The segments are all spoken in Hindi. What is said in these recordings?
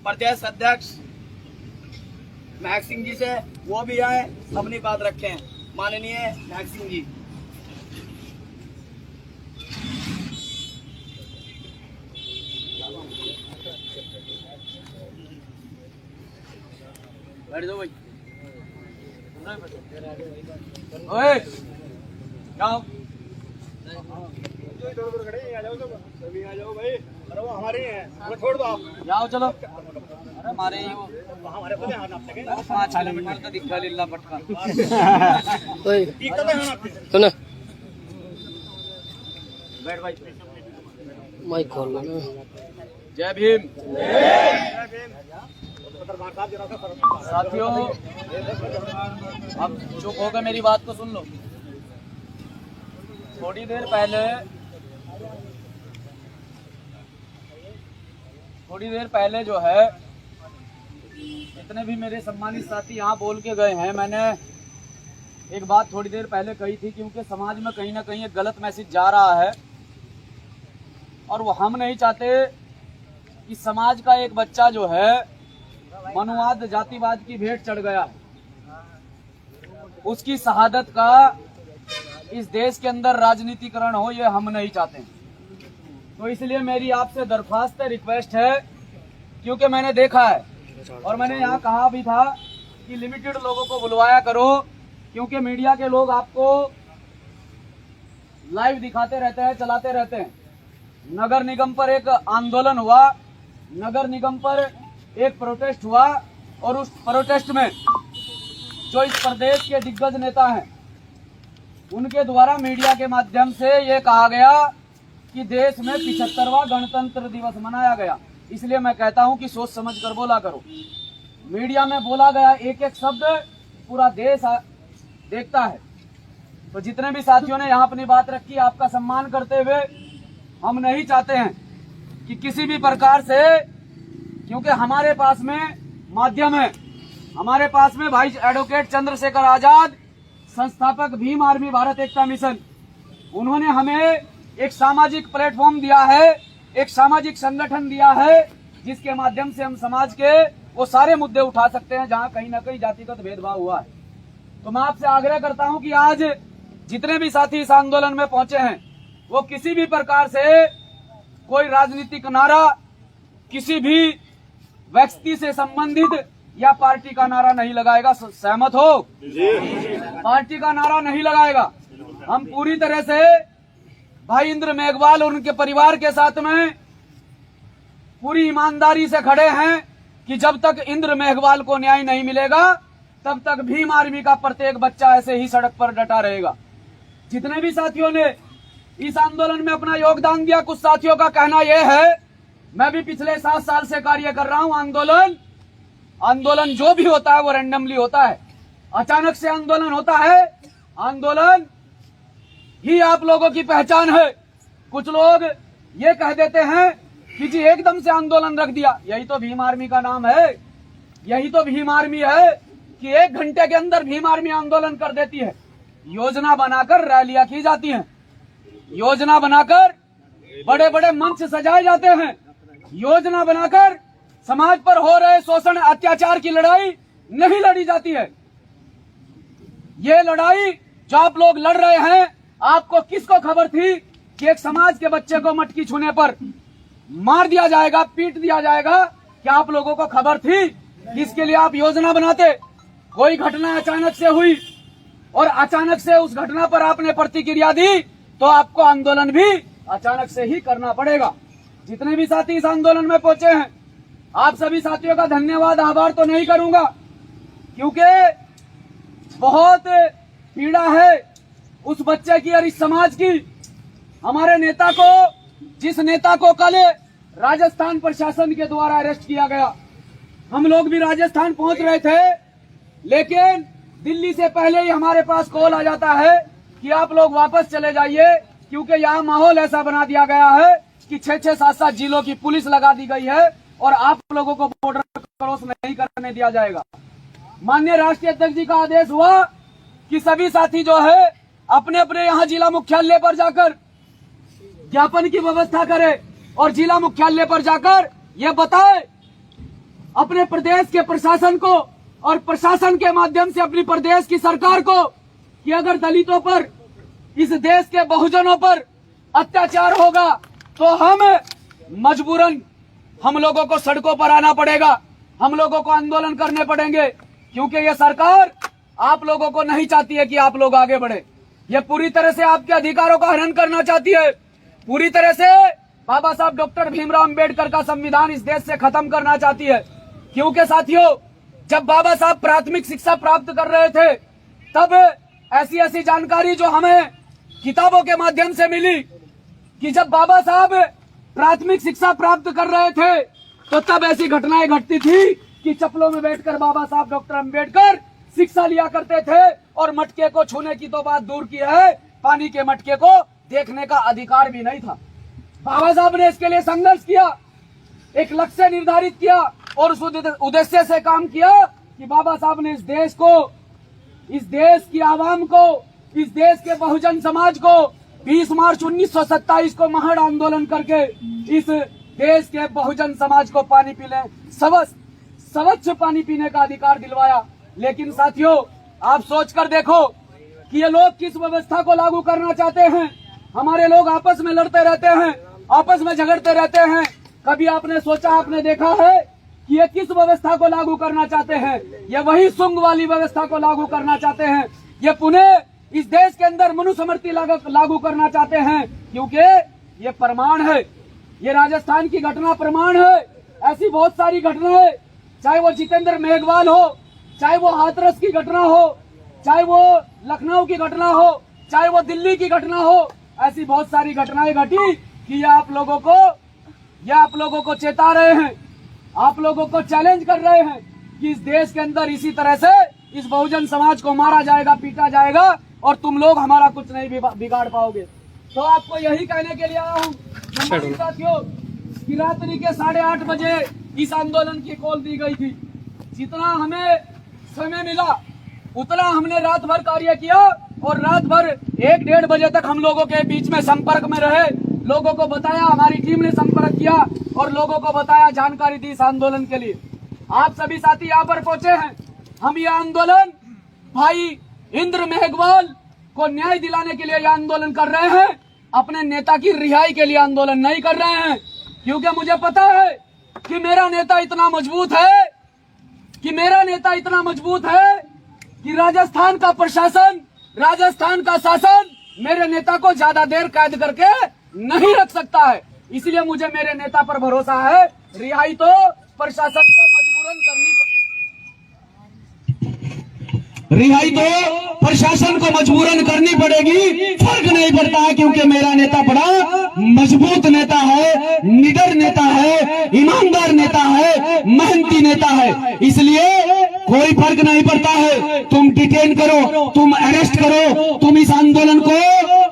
प्रदेश अध्यक्ष महक सिंह जी से वो भी आए, अपनी बात रखें। माननीय महक सिंह जी। बैठ जाओ भाई। ओए जाओ, आ जाओ भाई। अरे वो हमारे हैं, वो छोड़ दो आप। जाओ चलो। अरे हमारे ही वो हमारे को ध्यान आपके 5 किलोमीटर का दिखा लीला पटका। ओए ठीक है ना सुन। बैठ भाई, माइक खोल लो ना। जय भीम। जय भीम। साथियों, अब चुप होकर मेरी बात को सुन लो। थोड़ी देर पहले जो है जितने भी मेरे सम्मानित साथी यहाँ बोल के गए हैं, मैंने एक बात थोड़ी देर पहले कही थी, क्योंकि समाज में कहीं ना कहीं एक गलत मैसेज जा रहा है और वो हम नहीं चाहते कि समाज का एक बच्चा जो है मनुवाद जातिवाद की भेंट चढ़ गया है, उसकी शहादत का इस देश के अंदर राजनीतिकरण हो, ये हम नहीं चाहते। तो इसलिए मेरी आपसे दरख्वास्त है, रिक्वेस्ट है, क्योंकि मैंने देखा है और मैंने यहाँ कहा भी था कि लिमिटेड लोगों को बुलवाया करो, क्योंकि मीडिया के लोग आपको लाइव दिखाते रहते हैं, चलाते रहते हैं। नगर निगम पर एक आंदोलन हुआ, नगर निगम पर एक प्रोटेस्ट हुआ और उस प्रोटेस्ट में जो इस प्रदेश के दिग्गज नेता हैं, उनके द्वारा मीडिया के माध्यम से ये कहा गया कि देश में 75वां गणतंत्र दिवस मनाया गया। इसलिए मैं कहता हूं कि सोच समझ कर बोला करो। मीडिया में बोला गया एक एक शब्द पूरा देश देखता है। तो जितने भी साथियों ने यहाँ अपनी बात रखी, आपका सम्मान करते हुए हम नहीं चाहते हैं कि किसी भी प्रकार से, क्योंकि हमारे पास में माध्यम है, हमारे पास में भाई एडवोकेट चंद्रशेखर आजाद, संस्थापक भीम आर्मी भारत एकता मिशन, उन्होंने हमें एक सामाजिक प्लेटफॉर्म दिया है, एक सामाजिक संगठन दिया है, जिसके माध्यम से हम समाज के वो सारे मुद्दे उठा सकते हैं जहां कहीं ना कहीं जातिगत भेदभाव हुआ है। तो मैं आपसे आग्रह करता हूं कि आज जितने भी साथी इस आंदोलन में पहुंचे हैं, वो किसी भी प्रकार से कोई राजनीतिक नारा, किसी भी व्यक्ति से संबंधित या पार्टी का नारा नहीं लगाएगा। सहमत हो? पार्टी का नारा नहीं लगाएगा। हम पूरी तरह से भाई इंद्र मेघवाल और उनके परिवार के साथ में पूरी ईमानदारी से खड़े हैं कि जब तक इंद्र मेघवाल को न्याय नहीं मिलेगा, तब तक भीम आर्मी का प्रत्येक बच्चा ऐसे ही सड़क पर डटा रहेगा। जितने भी साथियों ने इस आंदोलन में अपना योगदान दिया, कुछ साथियों का कहना यह है, मैं भी पिछले 7 साल से कार्य कर रहा हूं। आंदोलन जो भी होता है वो रैंडमली होता है, अचानक से आंदोलन होता है। आंदोलन ही आप लोगों की पहचान है। कुछ लोग ये कह देते हैं कि जी एकदम से आंदोलन रख दिया। यही तो भीम आर्मी का नाम है, यही तो भीम आर्मी है कि 1 घंटे के अंदर भीम आर्मी आंदोलन कर देती है। योजना बनाकर रैलियां की जाती हैं, योजना बनाकर बड़े बड़े मंच सजाए जाते हैं, योजना बनाकर समाज पर हो रहे शोषण अत्याचार की लड़ाई नहीं लड़ी जाती है। ये लड़ाई जो आप लोग लड़ रहे हैं, आपको किसको खबर थी कि एक समाज के बच्चे को मटकी छूने पर मार दिया जाएगा, पीट दिया जाएगा? क्या आप लोगों को खबर थी? इसके लिए आप योजना बनाते। कोई घटना अचानक से हुई और अचानक से उस घटना पर आपने प्रतिक्रिया दी, तो आपको आंदोलन भी अचानक से ही करना पड़ेगा। जितने भी साथी इस आंदोलन में पहुंचे हैं, आप सभी साथियों का धन्यवाद, आभार तो नहीं करूंगा, क्योंकि बहुत पीड़ा है उस बच्चे की और इस समाज की। हमारे नेता को, जिस नेता को कल राजस्थान प्रशासन के द्वारा अरेस्ट किया गया, हम लोग भी राजस्थान पहुंच रहे थे, लेकिन दिल्ली से पहले ही हमारे पास कॉल आ जाता है कि आप लोग वापस चले जाइए, क्योंकि यहाँ माहौल ऐसा बना दिया गया है कि 6-6, 7-7 जिलों की पुलिस लगा दी गई है और आप लोगों को बॉर्डर क्रॉस नहीं करने दिया जाएगा। माननीय राष्ट्रीय अध्यक्ष जी का आदेश हुआ कि सभी साथी जो है अपने अपने यहाँ जिला मुख्यालय पर जाकर ज्ञापन की व्यवस्था करें और जिला मुख्यालय पर जाकर ये बताए अपने प्रदेश के प्रशासन को और प्रशासन के माध्यम से अपनी प्रदेश की सरकार को कि अगर दलितों पर, इस देश के बहुजनों पर अत्याचार होगा तो मजबूरन हम लोगों को सड़कों पर आना पड़ेगा, हम लोगों को आंदोलन करने पड़ेंगे, क्योंकि ये सरकार आप लोगों को नहीं चाहती है कि आप लोग आगे बढ़े। ये पूरी तरह से आपके अधिकारों का हनन करना चाहती है, पूरी तरह से बाबा साहब डॉक्टर भीमराव अंबेडकर का संविधान इस देश से खत्म करना चाहती है। क्योंकि साथियों, जब बाबा साहब प्राथमिक शिक्षा प्राप्त कर रहे थे तब ऐसी ऐसी जानकारी जो हमें किताबों के माध्यम से मिली कि जब बाबा साहब प्राथमिक शिक्षा प्राप्त कर रहे थे तो तब ऐसी घटनाएं घटती थी कि चप्पलों में बैठकर बाबा साहब डॉक्टर अंबेडकर शिक्षा लिया करते थे और मटके को छूने की तो बात दूर की है, पानी के मटके को देखने का अधिकार भी नहीं था। बाबा साहब ने इसके लिए संघर्ष किया, एक लक्ष्य निर्धारित किया और उस उद्देश्य से काम किया कि बाबा साहब ने इस देश को, इस देश की आवाम को, इस देश के बहुजन समाज को 20 मार्च 1927 को महान आंदोलन करके इस देश के बहुजन समाज को पानी पीने, स्वच्छ पानी पीने का अधिकार दिलवाया। लेकिन साथियों, आप सोचकर देखो कि ये लोग किस व्यवस्था को लागू करना चाहते हैं। हमारे लोग आपस में लड़ते रहते हैं, आपस में झगड़ते रहते हैं। कभी आपने सोचा, आपने देखा है कि ये किस व्यवस्था को लागू करना चाहते हैं? ये वही सुंग वाली व्यवस्था को लागू करना चाहते हैं। ये पुनः इस देश के अंदर मनुस्मृति लागू करना चाहते हैं, क्योंकि ये प्रमाण है, ये राजस्थान की घटना प्रमाण है। ऐसी बहुत सारी घटनाएं, चाहे वो जितेंद्र मेघवाल हो, चाहे वो हाथरस की घटना हो, चाहे वो लखनऊ की घटना हो, चाहे वो दिल्ली की घटना हो, ऐसी बहुत सारी घटनाएं घटी कि ये आप लोगों को चेता रहे हैं, आप लोगों को चैलेंज कर रहे हैं कि इस देश के अंदर इसी तरह से इस बहुजन समाज को मारा जाएगा, पीटा जाएगा और तुम लोग हमारा कुछ नहीं बिगाड़ पाओगे। तो आपको यही कहने के लिए आया हूँ साथियों कि रात्रि के 8:30 बजे इस आंदोलन की कॉल दी गई थी। जितना हमें समय मिला उतना हमने रात भर कार्य किया और रात भर 1-1:30 बजे तक हम लोगों के बीच में संपर्क में रहे, लोगों को बताया, हमारी टीम ने संपर्क किया और लोगों को बताया, जानकारी दी इस आंदोलन के लिए। आप सभी साथी यहाँ पर पहुंचे हैं। हम ये आंदोलन भाई इंद्र मेघवाल को न्याय दिलाने के लिए ये आंदोलन कर रहे हैं, अपने नेता की रिहाई के लिए आंदोलन नहीं कर रहे हैं। क्योंकि मुझे पता है कि मेरा नेता इतना मजबूत है कि राजस्थान का प्रशासन, राजस्थान का शासन मेरे नेता को ज्यादा देर कैद करके नहीं रख सकता है। इसलिए मुझे मेरे नेता पर भरोसा है। रिहाई तो प्रशासन को मजबूरन करनी पड़ेगी, फर्क नहीं पड़ता है, क्योंकि मेरा नेता बड़ा मजबूत नेता है, निडर नेता है, ईमानदार नेता है, मेहनती नेता है। इसलिए कोई फर्क नहीं पड़ता है, तुम डिटेन करो, तुम अरेस्ट करो, तुम इस आंदोलन को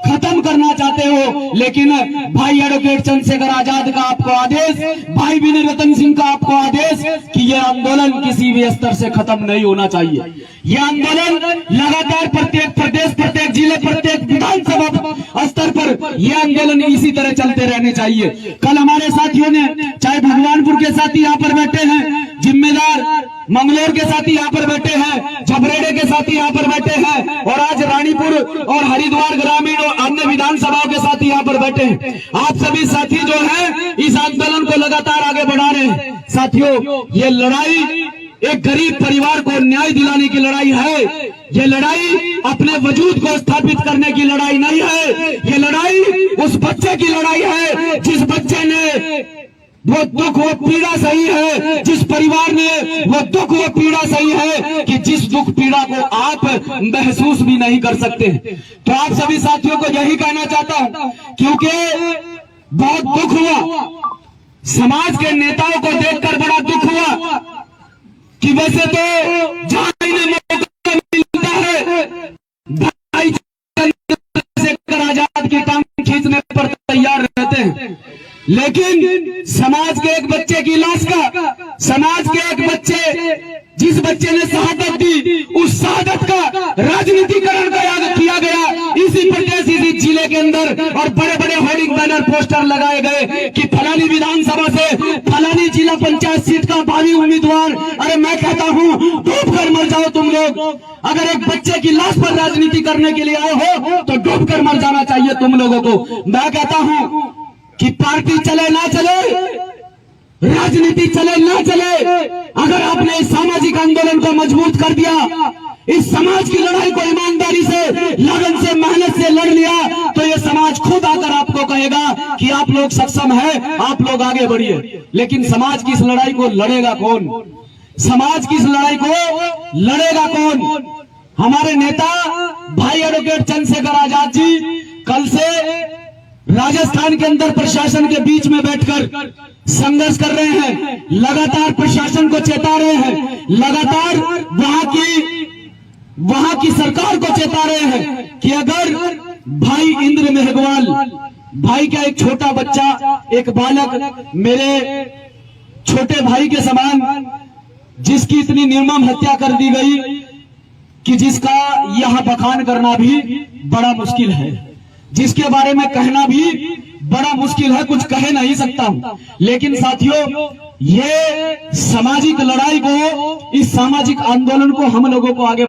खत्म करना चाहते हो, लेकिन भाई एडवोकेट चंद्रशेखर आजाद का आपको आदेश, भाई विनय रतन सिंह का आपको आदेश कि यह आंदोलन किसी भी स्तर से खत्म नहीं होना चाहिए। यह आंदोलन लगातार प्रत्येक प्रदेश, प्रत्येक जिले, प्रत्येक विधानसभा स्तर पर यह आंदोलन इसी तरह चलते रहने चाहिए। कल हमारे साथियों ने, चाहे भगवानपुर के साथी यहाँ पर बैठे हैं, जिम्मेदार मंगलोर के साथी यहाँ पर बैठे हैं, झबरेड़े के साथी यहाँ पर बैठे हैं और आज रानीपुर और हरिद्वार ग्रामीण और अन्य विधानसभाओं के साथी यहाँ पर बैठे हैं। आप सभी साथी जो हैं इस आंदोलन को लगातार आगे बढ़ा रहे हैं। साथियों, ये लड़ाई एक गरीब परिवार को न्याय दिलाने की लड़ाई है। ये लड़ाई अपने वजूद को स्थापित करने की लड़ाई नहीं है। ये लड़ाई उस बच्चे की लड़ाई है जिस बच्चे ने वो दुख, वो पीड़ा सही है, जिस परिवार ने वो दुख, वो पीड़ा सही है कि जिस दुख पीड़ा को आप महसूस भी नहीं कर सकते। तो आप सभी साथियों को यही कहना चाहता हूं, क्योंकि बहुत दुख हुआ, समाज के नेताओं को देखकर बड़ा दुख हुआ कि वैसे तो जहां इन्हें मौका मिलता है भाई चंद्रशेखर आजाद की टांग खींचने पर तैयार रहते हैं, लेकिन समाज के एक बच्चे की लाश का, समाज के एक बच्चे, जिस बच्चे ने शहादत दी, उस शहादत का राजनीतिकरण किया गया इसी प्रदेश, इसी जिले के अंदर, और बड़े बड़े होर्डिंग बैनर पोस्टर लगाए गए कि फलानी विधानसभा से फलानी जिला पंचायत सीट का भावी उम्मीदवार, अरे मैं कहता हूँ डूब कर मर जाओ तुम लोग। अगर एक बच्चे की लाश पर राजनीति करने के लिए आए हो तो डूब कर मर जाना चाहिए तुम लोगों को। मैं कहता हूँ कि पार्टी चले ना चले, राजनीति चले ना चले, अगर आपने इस सामाजिक आंदोलन को मजबूत कर दिया, इस समाज की लड़ाई को ईमानदारी से, लगन से, मेहनत से लड़ लिया, तो ये समाज खुद आकर आपको कहेगा कि आप लोग सक्षम हैं, आप लोग आगे बढ़िए। लेकिन समाज की इस लड़ाई को लड़ेगा कौन? समाज की इस लड़ाई को लड़ेगा कौन? हमारे नेता भाई एडवोकेट चंद्रशेखर आजाद जी कल से राजस्थान के अंदर प्रशासन के बीच में बैठकर संघर्ष कर रहे हैं, लगातार प्रशासन को चेता रहे हैं, लगातार वहां की सरकार को चेता रहे हैं कि अगर भाई इंद्र मेहगवाल, भाई का एक छोटा बच्चा, एक बालक, मेरे छोटे भाई के समान, जिसकी इतनी निर्मम हत्या कर दी गई कि जिसका यह बखान करना भी बड़ा मुश्किल है, जिसके बारे में कहना भी बड़ा मुश्किल है, कुछ कह नहीं सकता हूं। लेकिन साथियों, ये सामाजिक लड़ाई को, इस सामाजिक आंदोलन को हम लोगों को आगे